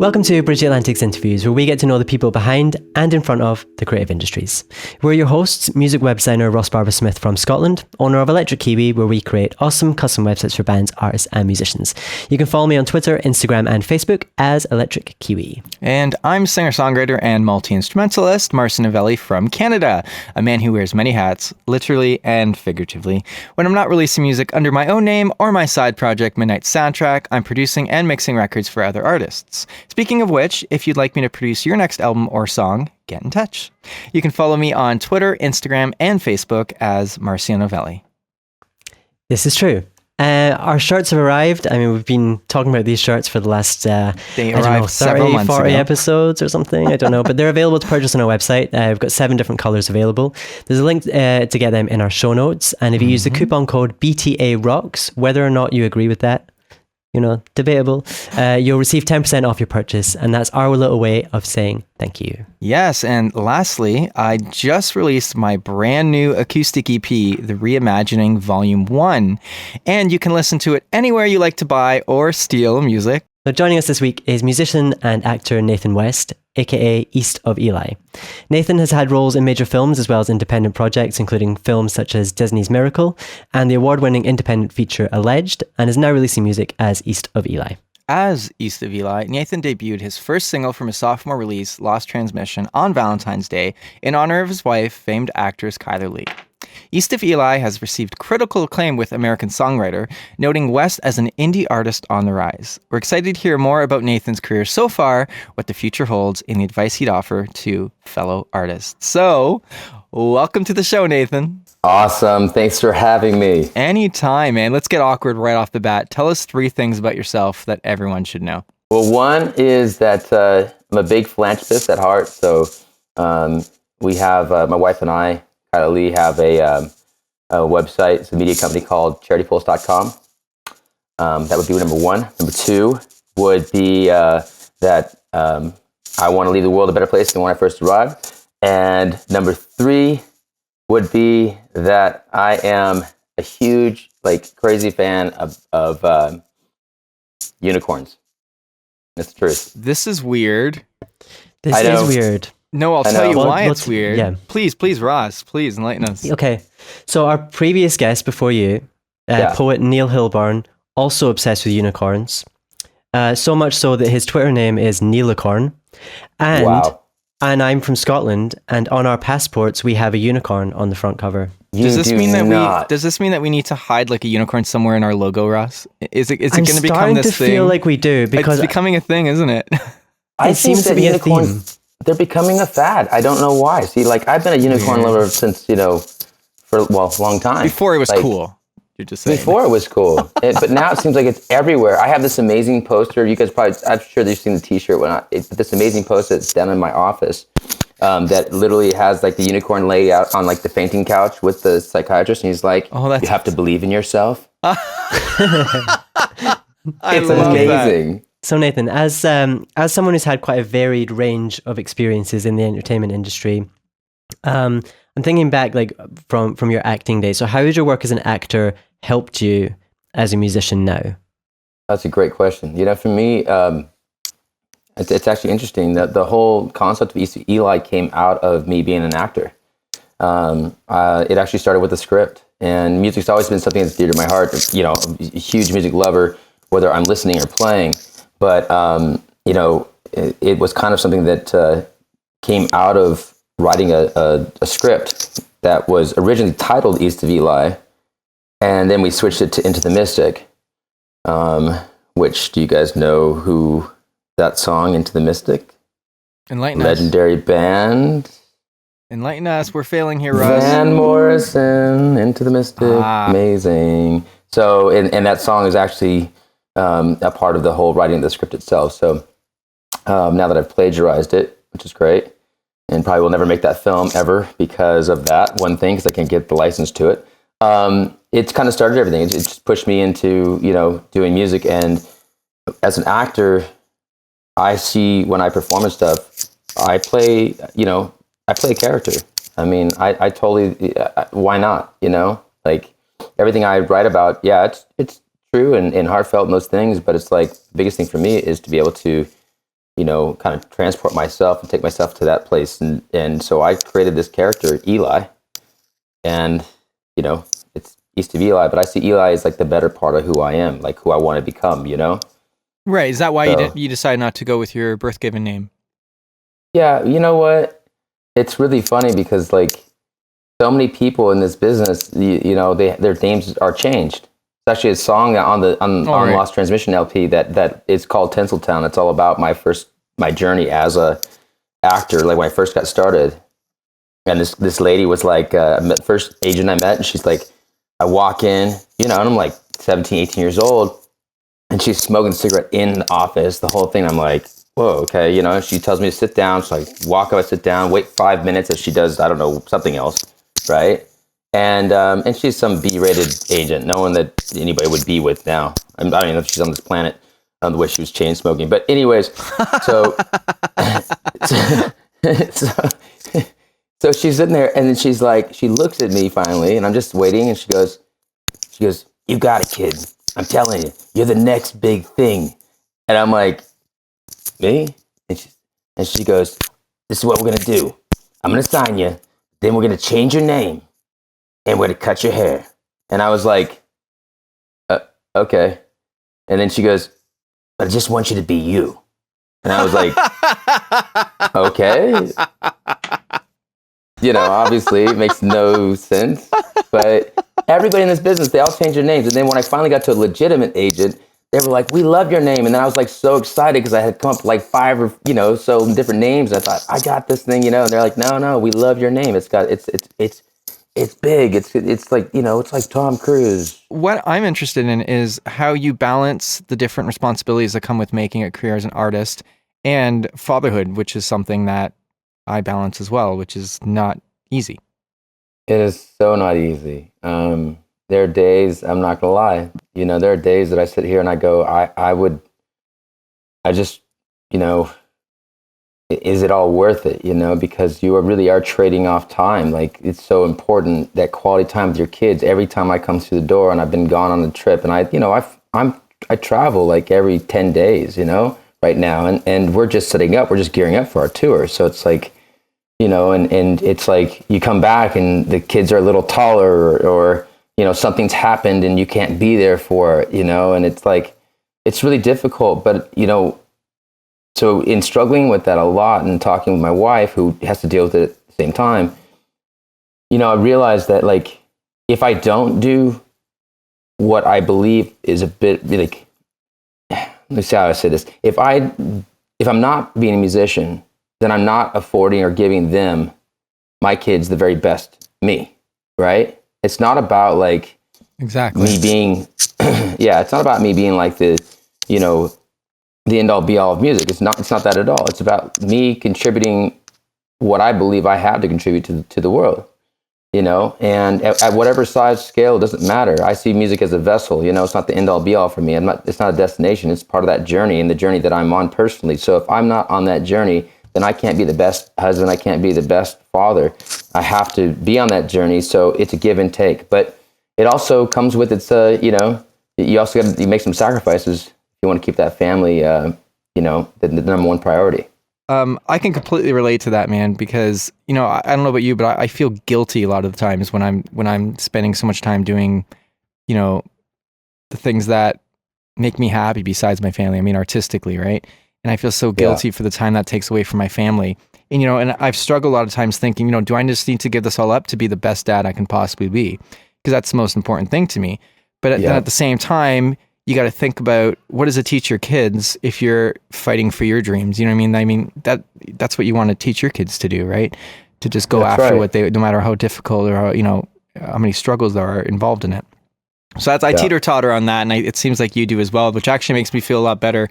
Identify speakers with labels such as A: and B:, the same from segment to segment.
A: Welcome to Bridge Atlantic's interviews, where we get to know the people behind and in front of the creative industries. We're your hosts, music web designer Ross Barber-Smith from Scotland, owner of Electric Kiwi, where we create awesome custom websites for bands, artists and musicians. You can follow me on Twitter, Instagram and Facebook as Electric Kiwi.
B: And I'm singer-songwriter and multi-instrumentalist Marcio Novelli from Canada, a man who wears many hats, literally and figuratively. When I'm not releasing music under my own name or my side project Midnight Soundtrack, I'm producing and mixing records for other artists. Speaking of which, if you'd like me to produce your next album or song, get in touch. You can follow me on Twitter, Instagram, and Facebook as Marcio Novelli.
A: This is true. Our shirts have arrived. I mean, we've been talking about these shirts for the last,
B: they arrived 30,
A: 40 episodes or something. I don't know, but they're available to purchase on our website. We've got 7 different colors available. There's a link to get them in our show notes. And if you use the coupon code BTA Rocks, whether or not you agree with that, debatable, you'll receive 10% off your purchase, and that's our little way of saying thank you.
B: Yes, and lastly, I just released my brand new acoustic EP, The Reimagining Volume 1, and you can listen to it anywhere you like to buy or steal music.
A: So joining us this week is musician and actor Nathan West, aka East of Eli. Nathan has had roles in major films as well as independent projects, including films such as Disney's Miracle and the award-winning independent feature Alleged, and is now releasing music as East of Eli.
B: As East of Eli, Nathan debuted his first single from his sophomore release, Lost Transmission, on Valentine's Day in honor of his wife, famed actress Chyler Leigh. East of Eli has received critical acclaim with American Songwriter, noting West as an indie artist on the rise. We're excited to hear more about Nathan's career so far, what the future holds, and the advice he'd offer to fellow artists. So, welcome to the show, Nathan.
C: Awesome. Thanks for having me.
B: Anytime, man. Let's get awkward right off the bat. Tell us 3 things about yourself that everyone should know.
C: Well, one is that I'm a big philanthropist at heart. So we have, my wife and I, Chyler Leigh, have a website. It's a media company called charitypulse.com. That would be number 1. Number 2 would be that I want to leave the world a better place than when I first arrived. And number 3 would be that I am a huge, crazy fan of unicorns. That's the truth.
B: This is weird.
A: This is weird.
B: No, I'll tell you why it's weird. Yeah. Please, Ross, please enlighten us.
A: Okay. So our previous guest before you, poet Neil Hilborn, also obsessed with unicorns. So much so that his Twitter name is Neilicorn. And
C: wow.
A: And I'm from Scotland, and on our passports we have a unicorn on the front cover.
B: Does this mean that we need to hide a unicorn somewhere in our logo, Ross? Is it going to become this thing? I'm starting to
A: feel like we do, because
B: it's becoming a thing, isn't it?
A: It seems to be a theme.
C: They're becoming a fad. I don't know why. See, I've been a unicorn lover since, for a long time.
B: Before it was cool. You're just saying.
C: Before it was cool. But now it seems like it's everywhere. I have this amazing poster. You guys I'm sure you've seen the t-shirt. This amazing poster that's down in my office that literally has the unicorn laid out on the fainting couch with the psychiatrist. And he's like, you have to believe in yourself. It's amazing.
A: So Nathan, as someone who's had quite a varied range of experiences in the entertainment industry, I'm thinking back from your acting days. So how has your work as an actor helped you as a musician now?
C: That's a great question. For me, it's actually interesting that the whole concept of East of Eli came out of me being an actor. It actually started with a script, and music's always been something that's dear to my heart. A huge music lover, whether I'm listening or playing. But, it was kind of something that came out of writing a script that was originally titled East of Eli, and then we switched it to Into the Mystic, which, do you guys know who that song, Into the Mystic?
B: Enlighten us.
C: Legendary band.
B: Enlighten us. We're failing here, Russ.
C: Van Morrison, Into the Mystic. Amazing. So, and that song is actually a part of the whole writing of the script itself. So now that I've plagiarized it, which is great, and probably will never make that film ever because of that one thing, because I can't get the license to it. It's kind of started everything. It just pushed me into, doing music. And as an actor, I see when I perform and stuff, I play a character. I mean, I totally, why not, everything I write about, it's true and heartfelt and those things, but it's the biggest thing for me is to be able to kind of transport myself and take myself to that place. And so I created this character, Eli, and, it's East of Eli, but I see Eli as like the better part of who I am, like who I want to become,
B: Right. Is that why
C: So,
B: you decided not to go with your birth given name?
C: yeah, you know what? It's really funny because like so many people in this business, their names are changed. It's actually a song on
B: Right.
C: Lost Transmission LP that is called Tinseltown. It's all about my journey as a actor, like when I first got started. And this lady was like, first agent I met, and she's like, I walk in, and I'm like 17, 18 years old, and she's smoking a cigarette in the office, the whole thing. I'm like, whoa, okay, she tells me to sit down, so I walk up, I sit down, wait 5 minutes as she does, I don't know, something else, right? And she's some B-rated agent, no one that anybody would be with now. I don't even know if she's on this planet, the way she was chain smoking. But anyways, so so, so she's sitting there, and then she's like, she looks at me finally, and I'm just waiting, and she goes, you got it, kid. I'm telling you, you're the next big thing. And I'm like, me? And she goes, this is what we're going to do. I'm going to sign you. Then we're going to change your name. And we're going to cut your hair. And I was like, okay. And then she goes, but I just want you to be you. And I was like, okay. Obviously it makes no sense. But everybody in this business, they all change their names. And then when I finally got to a legitimate agent, they were like, we love your name. And then I was like so excited because I had come up with like 5 or, so different names. I thought, I got this thing, and they're like, no, we love your name. It's big. It's like, it's like Tom Cruise.
B: What I'm interested in is how you balance the different responsibilities that come with making a career as an artist and fatherhood, which is something that I balance as well, which is not easy.
C: It is so not easy. There are days, I'm not gonna lie, there are days that I sit here and I go, is it all worth it? Because you really are trading off time. Like, it's so important, that quality time with your kids. Every time I come through the door, and I've been gone on a trip, and I travel like every 10 days, right now, and we're just setting up, we're just gearing up for our tour. So it's like, and it's like you come back and the kids are a little taller, or something's happened and you can't be there for it, and it's like, it's really difficult. But so in struggling with that a lot and talking with my wife, who has to deal with it at the same time, I realized that, like, if I don't do what I believe is a bit like, let me see how I say this. If I'm not being a musician, then I'm not affording or giving them, my kids, the very best me, right? It's not about like
B: exactly
C: me being, yeah, it's not about me being like the end all be all of music. It's not that at all. It's about me contributing what I believe I have to contribute to the world, and at whatever size scale, it doesn't matter. I see music as a vessel, it's not the end all be all for me. It's not a destination. It's part of that journey, and the journey that I'm on personally. So if I'm not on that journey, then I can't be the best husband. I can't be the best father. I have to be on that journey. So it's a give and take, but it also comes with its, you also got to make some sacrifices if you want to keep that family, the number one priority.
B: I can completely relate to that, man, because, I don't know about you, but I feel guilty a lot of the times when I'm spending so much time doing, the things that make me happy besides my family. I mean, artistically, right? And I feel so guilty for the time that takes away from my family. And, and I've struggled a lot of times thinking, do I just need to give this all up to be the best dad I can possibly be? Because that's the most important thing to me. But then at the same time, you got to think about, what does it teach your kids if you're fighting for your dreams? You know what I mean? I mean, that's what you want to teach your kids to do, right? To just go after what they, no matter how difficult or how many struggles there are involved in it. So I teeter-totter on that, and it seems like you do as well, which actually makes me feel a lot better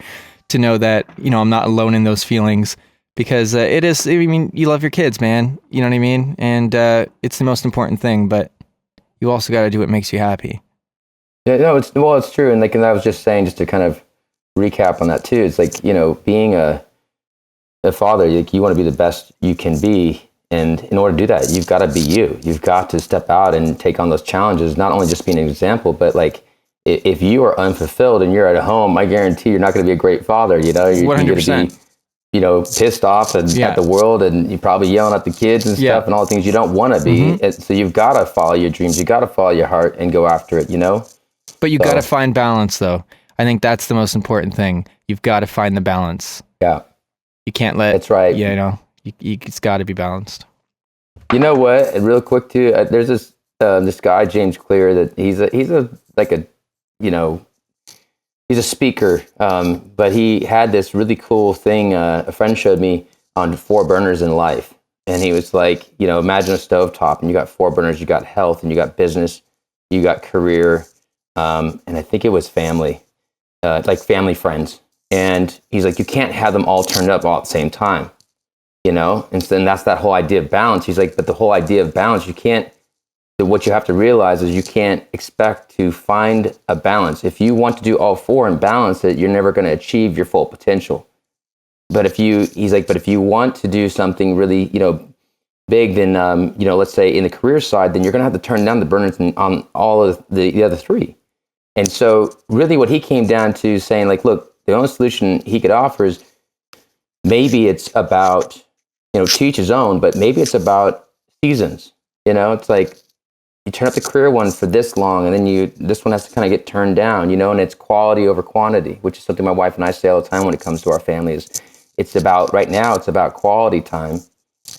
B: to know that, I'm not alone in those feelings, because it is, I mean, you love your kids, man. You know what I mean? And it's the most important thing, but you also got to do what makes you happy.
C: Yeah, no, it's true. And like, and I was just saying, just to kind of recap on that too, it's like, being a father, like, you want to be the best you can be. And in order to do that, you've got to be you. You've got to step out and take on those challenges, not only just being an example, but like, if you are unfulfilled and you're at home, I guarantee you're not going to be a great father. You're
B: 100%.
C: pissed off at the world, and you're probably yelling at the kids and stuff, and all the things you don't want to be. So you've got to follow your dreams. You got to follow your heart and go after it.
B: But you got to find balance, though. I think that's the most important thing. You've got to find the balance.
C: Yeah,
B: you can't let.
C: That's right.
B: It's got to be balanced.
C: You know what? Real quick too. There's this guy James Clear that he's a speaker, but he had this really cool thing a friend showed me on 4 burners in life. And he was like, imagine a stovetop, and you got 4 burners. You got health, and you got business, you got career, and I think it was family, like family, friends. And he's like, you can't have them all turned up all at the same time, and then that's that whole idea of balance. He's like, but the whole idea of balance, what you have to realize is you can't expect to find a balance. If you want to do all 4 and balance it, you're never going to achieve your full potential. But if you want to do something really, big, then, let's say in the career side, then you're going to have to turn down the burners on all of the other 3. And so really what he came down to saying, like, look, the only solution he could offer is maybe it's about, to each his own, but maybe it's about seasons. It's like, you turn up the career one for this long, and then this one has to kind of get turned down, and it's quality over quantity, which is something my wife and I say all the time when it comes to our families. Right now it's about quality time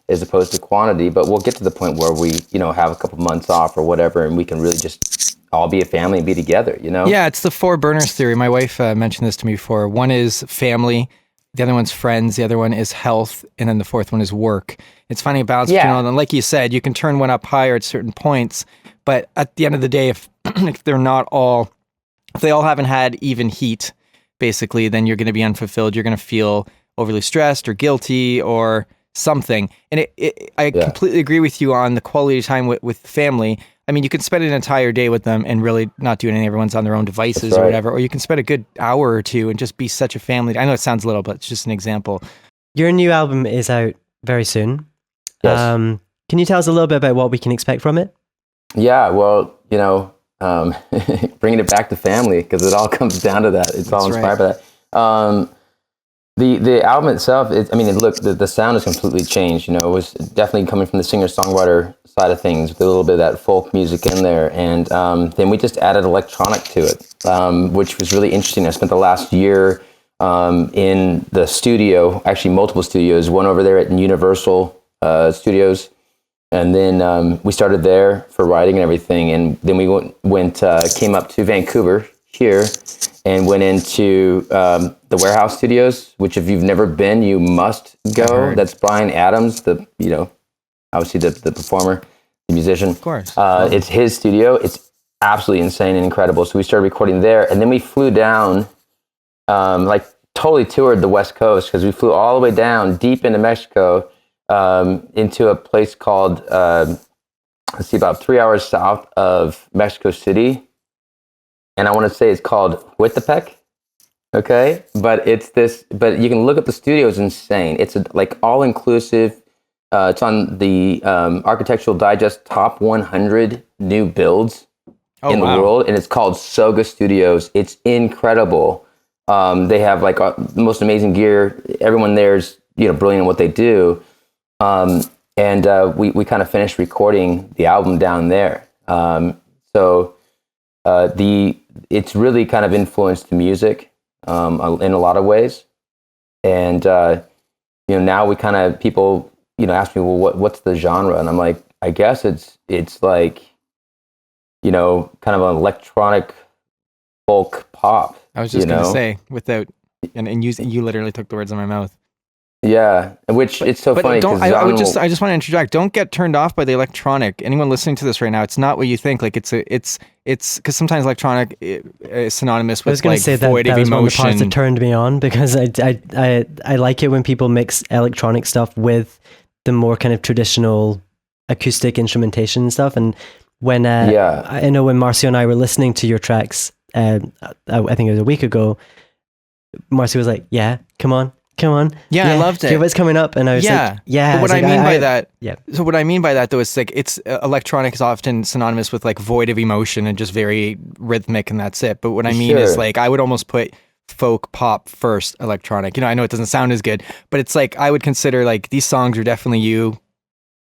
C: as opposed to quantity, but we'll get to the point where we, have a couple months off or whatever, and we can really just all be a family and be together,
B: Yeah, it's the 4 burners theory. My wife mentioned this to me before. One is family, the other one's friends, the other one is health, and then the 4th one is work. It's finding a balance between all of them. Like you said, you can turn one up higher at certain points, but at the end of the day, if they all haven't had even heat, basically, then you're going to be unfulfilled. You're going to feel overly stressed or guilty or something. And I completely agree with you on the quality time with family. I mean, you can spend an entire day with them and really not do anything. Everyone's on their own devices or whatever. Or you can spend a good hour or 2 and just be such a family. I know it sounds little, but it's just an example.
A: Your new album is out very soon.
C: Yes.
A: Can you tell us a little bit about what we can expect from it?
C: Yeah, well, bringing it back to family, because it all comes down to that. It's all inspired by that. The album itself, the sound has completely changed. It was definitely coming from the singer-songwriter side of things with a little bit of that folk music in there. And then we just added electronic to it, which was really interesting. I spent the last year in the studio, actually multiple studios, one over there at Universal Studios. And then we started there for writing and everything. And then we came up to Vancouver here and went into the Warehouse Studios, which if you've never been, you must go. That's Bryan Adams, obviously the performer, the musician.
B: Of course.
C: It's his studio. It's absolutely insane and incredible. So we started recording there. And then we flew down, totally toured the West Coast, because we flew all the way down deep into Mexico, into a place called, about 3 hours south of Mexico City. And I want to say it's called Huitepec. Okay. But you can look up the studio, it's insane. It's all inclusive. It's on the Architectural Digest top 100 new builds in the world. And it's called Soga Studios. It's incredible. They have the most amazing gear. Everyone there's, brilliant in what they do. And we kind of finished recording the album down there. It's really kind of influenced the music in a lot of ways. And now we kind of, people ask me, well, what's the genre? And I'm like, I guess it's kind of an electronic folk pop.
B: I was just going to say, and you literally took the words out of my mouth.
C: Yeah, which it's so funny.
B: I just want to interject. Don't get turned off by the electronic. Anyone listening to this right now, it's not what you think. It's because sometimes electronic is synonymous with void of emotion.
A: That was one of the parts that turned me on, because I like it when people mix electronic stuff with the more kind of traditional acoustic instrumentation and stuff. And when I know when Marcio and I were listening to your tracks, I think it was a week ago, Marcio was like, "Yeah, come on."
B: Yeah, I loved it.
A: What's coming up? And I was like, yeah.
B: But what I mean by that, so what I mean by that though is it's electronic is often synonymous with void of emotion and just very rhythmic, and that's it. But what I mean is I would almost put folk pop first electronic. I know it doesn't sound as good, but it's like I would consider like these songs are definitely you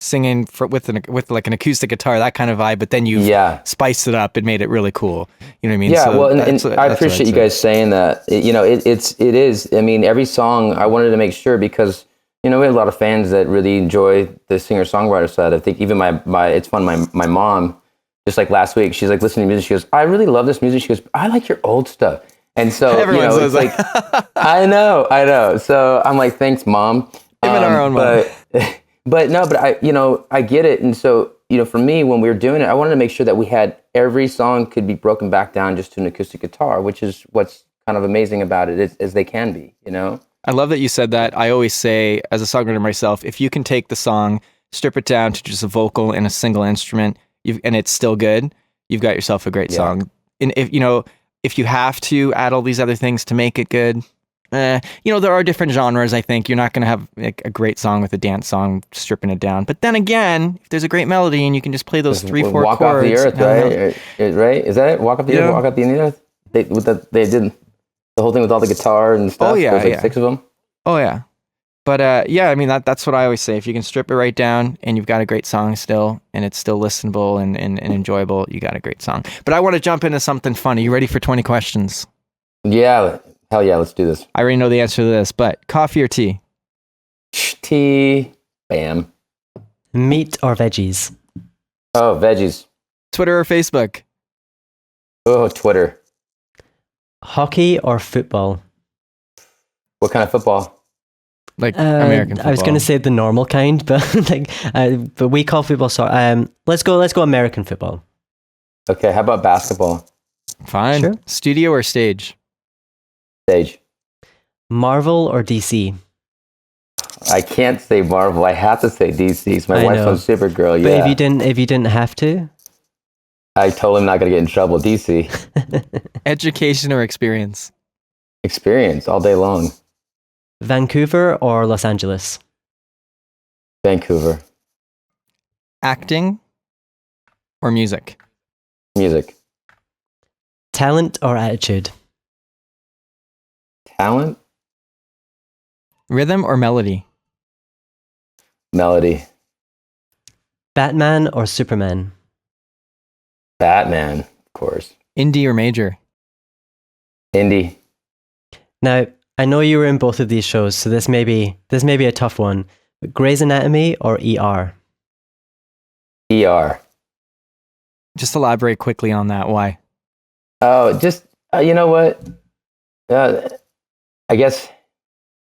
B: singing with like an acoustic guitar, that kind of vibe, but then you've spiced it up and made it really cool. You know what I mean?
C: Yeah,
B: So
C: well, and I appreciate you guys saying that. It is. I mean, every song I wanted to make sure, because we have a lot of fans that really enjoy the singer-songwriter side. I think even it's fun. My mom, just like last week, she's like listening to music. She goes, "I really love this music." She goes, "I like your old stuff." And so
B: everyone says
C: it's like, I know. So I'm like, thanks, Mom.
B: Even our own mom.
C: But I get it. And so, for me, when we were doing it, I wanted to make sure that we had every song could be broken back down just to an acoustic guitar, which is what's kind of amazing about it, as they can be,
B: I love that you said that. I always say, as a songwriter myself, if you can take the song, strip it down to just a vocal and a single instrument, and it's still good, you've got yourself a great song. And if you have to add all these other things to make it good, there are different genres. I think you're not going to have like a great song with a dance song stripping it down. But then again, if there's a great melody and you can just play those 3-4 chords.
C: Walk Off the Earth, right? Right? Is that it? Walk Off the Earth? Walk Off the Earth? They did the whole thing with all the guitar and stuff.
B: Oh, yeah.
C: There's like 6 of them.
B: Oh, yeah. But I mean, that's what I always say. If you can strip it right down and you've got a great song still, and it's still listenable and enjoyable, you got a great song. But I want to jump into something funny. You ready for 20 questions?
C: Yeah. Hell yeah, let's do this.
B: I already know the answer to this, but coffee or tea?
C: Tea. Bam.
A: Meat or veggies?
C: Oh, veggies.
B: Twitter or Facebook?
C: Oh, Twitter.
A: Hockey or football?
C: What kind of football?
B: Like American football.
A: I was going to say the normal kind, but but we call football soccer. Let's go American football.
C: Okay, how about basketball?
B: Fine. Sure. Studio or stage?
C: Stage.
A: Marvel or DC?
C: I can't say Marvel. I have to say DC. So my wife's on Supergirl.
A: But if you didn't have to,
C: I told him not going to get in trouble. DC.
B: Education or experience?
C: Experience all day long.
A: Vancouver or Los Angeles?
C: Vancouver.
B: Acting or music?
C: Music.
A: Talent or attitude?
C: Talent.
B: Rhythm or melody?
C: Melody.
A: Batman or Superman?
C: Batman, of course.
B: Indie or major?
C: Indie.
A: Now, I know you were in both of these shows, so this may be a tough one. But Grey's Anatomy or ER?
C: ER.
B: Just elaborate quickly on that. Why?
C: Oh, just you know what? I guess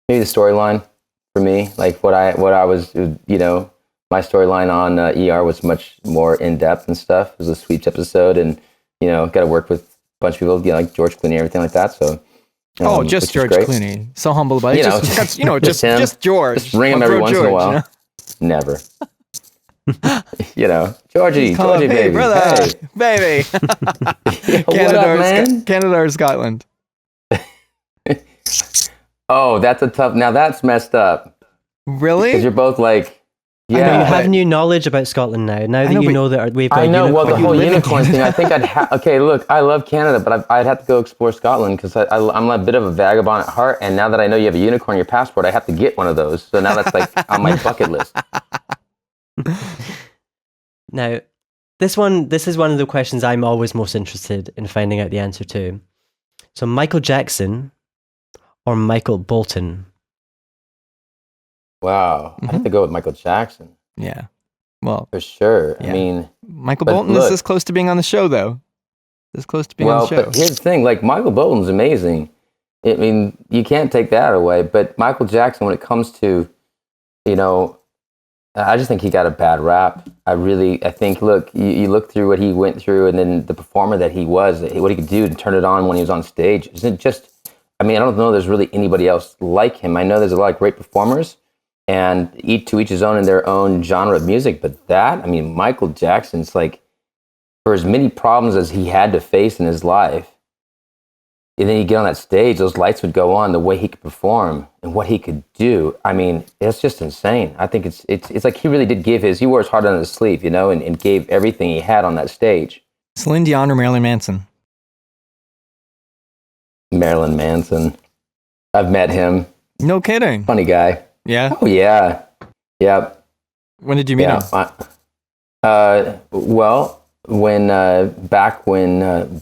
C: maybe the storyline for me, like what I was, my storyline on ER was much more in depth and stuff. It was a sweeps episode, and got to work with a bunch of people, like George Clooney and everything like that. So.
B: Just George Clooney. So humble about it. Just George.
C: Just ring him every once in a while. Never. Georgie, baby.
B: Brother, baby. Canada or Scotland?
C: Oh, that's now that's messed up.
B: Really?
C: Because you're both like,
A: I know you have new knowledge about Scotland now. Now that you know that we've got
C: the whole unicorn thing. I think okay, look, I love Canada, but I'd have to go explore Scotland because I'm a bit of a vagabond at heart. And now that I know you have a unicorn in your passport, I have to get one of those. So now that's like on my bucket list.
A: Now, this is one of the questions I'm always most interested in finding out the answer to. So, Michael Jackson or Michael Bolton?
C: Wow, I have to go with Michael Jackson.
B: Yeah, well,
C: for sure.
B: Yeah.
C: I mean,
B: Michael Bolton is this close to being on the show, though. This close to being on the show.
C: But here's the thing: like Michael Bolton's amazing. I mean, you can't take that away. But Michael Jackson, when it comes to, I just think he got a bad rap. I think. Look, you look through what he went through, and then the performer that he was, what he could do to turn it on when he was on stage. Isn't just. I mean, I don't know. There's really anybody else like him. I know there's a lot of great performers. And each his own in their own genre of music. But Michael Jackson's like, for as many problems as he had to face in his life, and then you get on that stage, those lights would go on, the way he could perform and what he could do. I mean, it's just insane. I think it's like he really did he wore his heart on his sleeve, and gave everything he had on that stage.
B: Celine Dion or Marilyn Manson?
C: Marilyn Manson. I've met him.
B: No kidding.
C: Funny guy.
B: Yeah.
C: Oh yeah. Yep.
B: When did you meet him?
C: Well, when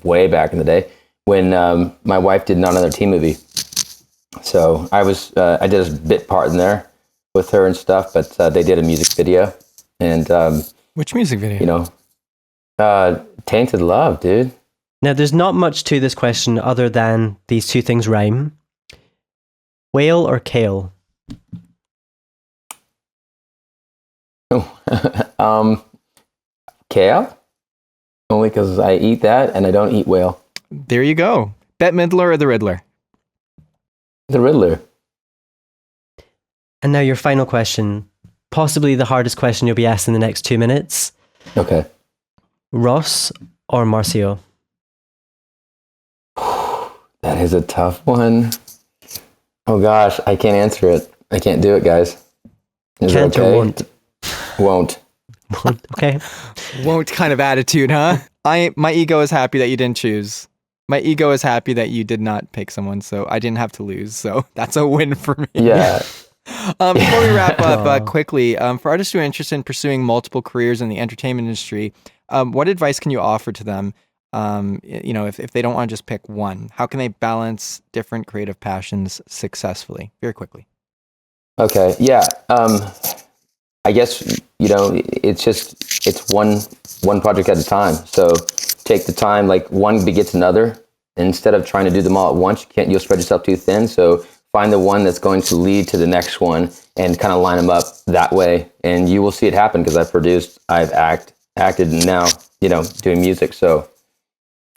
C: way back in the day, when my wife did Not Another Teen Movie. So I did a bit part in there with her and stuff, but they did a music video. And
B: which music video?
C: Tainted Love, dude.
A: Now, there's not much to this question other than these two things rhyme. Whale or kale?
C: Kale? Only because I eat that and I don't eat whale.
B: There you go. Bette Midler or the Riddler?
C: The Riddler.
A: And now your final question, possibly the hardest question you'll be asked in the next 2 minutes.
C: Okay.
A: Ross or Marcio?
C: That is a tough one. Oh gosh, I can't answer it. I can't do it, guys. Is
A: Can't
C: it okay?
A: or won't?
C: Won't.
A: Okay.
B: Won't kind of attitude, huh? My ego is happy that you didn't choose. My ego is happy that you did not pick someone, so I didn't have to lose. So that's a win for me.
C: Yeah.
B: Before we wrap up quickly, for artists who are interested in pursuing multiple careers in the entertainment industry, what advice can you offer to them? If they don't want to just pick one, how can they balance different creative passions successfully? Very quickly.
C: Okay. Yeah. I guess, it's one project at a time. So take the time, like one begets another. Instead of trying to do them all at once, you'll spread yourself too thin. So find the one that's going to lead to the next one and kind of line them up that way. And you will see it happen because I've acted, and now, doing music. So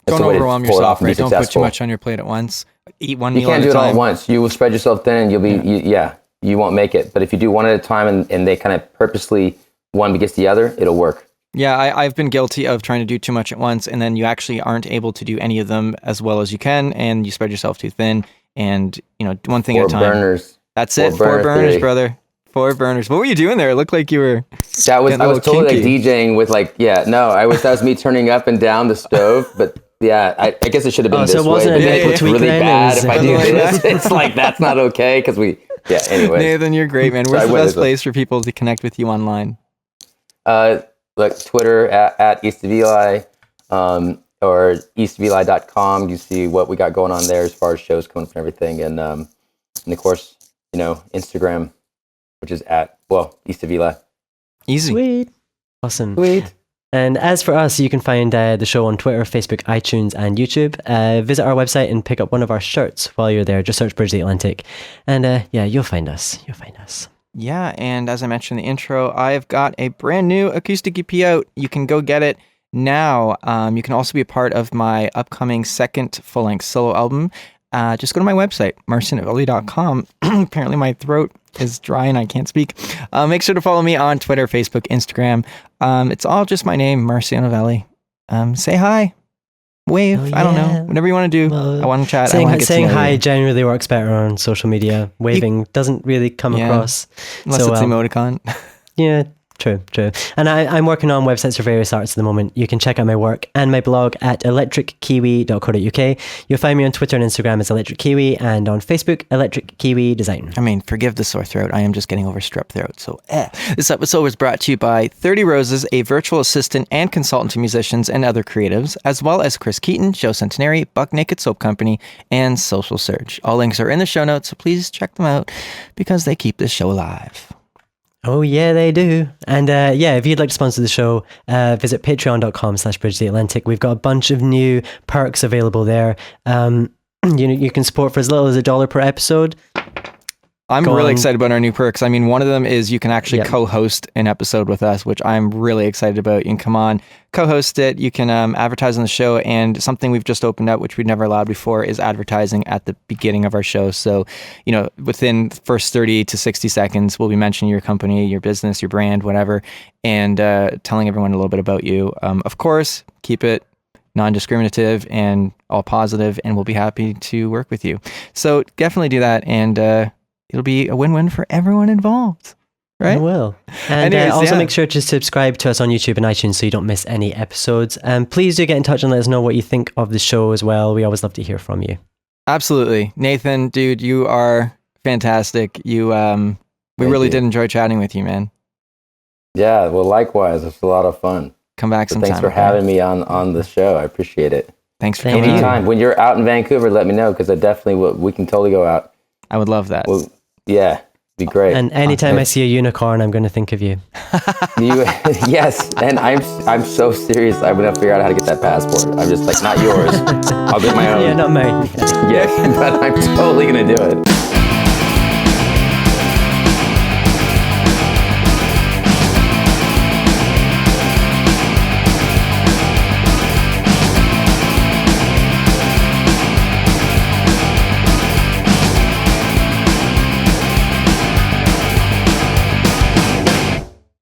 B: don't overwhelm yourself, right? Don't put too much on your plate at once. Eat one meal at a time.
C: You can't do it all at once. You will spread yourself thin and you'll be, you won't make it. But if you do one at a time and they kind of purposely, one begets the other, it'll work.
B: Yeah, I've been guilty of trying to do too much at once, and then you actually aren't able to do any of them as well as you can, and you spread yourself too thin, and, one thing at a time.
C: 4 burners.
B: That's it. 4 burners, brother. 4 burners. What were you doing there? It looked like you were
C: I was totally like DJing with that was me turning up and down the stove, but yeah, I guess it should have been this
A: so it wasn't
C: way.
A: a nipple
C: It's
A: tweak
C: really
A: then,
C: bad if I do this. It's like, that's not okay, because anyway.
B: Nathan, you're great, man. Where's the best place for people to connect with you online?
C: Like Twitter at East of Eli, or eastofeli.com. You see what we got going on there as far as shows coming up and everything. And of course, Instagram, which is at East of Eli.
B: Easy.
A: Sweet. Awesome.
C: Sweet.
A: And as for us, you can find the show on Twitter, Facebook, iTunes, and YouTube. Visit our website and pick up one of our shirts while you're there. Just search Bridge the Atlantic. And you'll find us.
B: Yeah, and as I mentioned in the intro, I've got a brand new acoustic EP out. You can go get it now. You can also be a part of my upcoming second full-length solo album. Just go to my website, marcionovelli.com. Apparently my throat is dry and I can't speak. Make sure to follow me on Twitter, Facebook, Instagram. It's all just my name, Marcio Novelli. Say hi. Wave. I don't know. Whatever you want to do. I want to chat.
A: Saying hi generally works better on social media. Waving doesn't really come across.
B: Unless it's emoticon.
A: Yeah, true. And I'm working on websites for various arts at the moment. You can check out my work and my blog at electrickiwi.co.uk. You'll find me on Twitter and Instagram as Electric Kiwi, and on Facebook, Electric Kiwi Design.
B: I mean, forgive the sore throat. I am just getting over strep throat. So, This episode was brought to you by 30 Roses, a virtual assistant and consultant to musicians and other creatives, as well as Chris Keaton, Joe Centenary, Buck Naked Soap Company, and Social Surge. All links are in the show notes, so please check them out because they keep this show alive.
A: Oh, yeah, they do. And if you'd like to sponsor the show, visit patreon.com/bridgetheatlantic. We've got a bunch of new perks available there. You can support for as little as $1 per episode.
B: I'm really excited about our new perks. I mean, one of them is you can actually co-host an episode with us, which I'm really excited about. You can come on, co-host it. You can advertise on the show. And something we've just opened up, which we'd never allowed before, is advertising at the beginning of our show. So, within the first 30 to 60 seconds, we'll be mentioning your company, your business, your brand, whatever, and telling everyone a little bit about you. Of course, keep it non-discriminative and all positive, and we'll be happy to work with you. So definitely do that. And, it'll be a win-win for everyone involved, right?
A: It will. And also make sure to subscribe to us on YouTube and iTunes so you don't miss any episodes. And please do get in touch and let us know what you think of the show as well. We always love to hear from you.
B: Absolutely. Nathan, dude, you are fantastic. We really did enjoy chatting with you, man.
C: Yeah, well, likewise. It's a lot of fun.
B: Come back sometime.
C: Thanks for having me on the show. I appreciate it.
B: Thanks for coming.
C: Anytime. When you're out in Vancouver, let me know, because I definitely we can totally go out.
B: I would love that.
C: Well, yeah, be great.
A: And anytime I see a unicorn, I'm going to think of you.
C: Yes, and I'm so serious. I'm gonna figure out how to get that passport. I'm just like, not yours. I'll get my own.
A: Yeah, not mine.
C: Yes, but I'm totally gonna do it.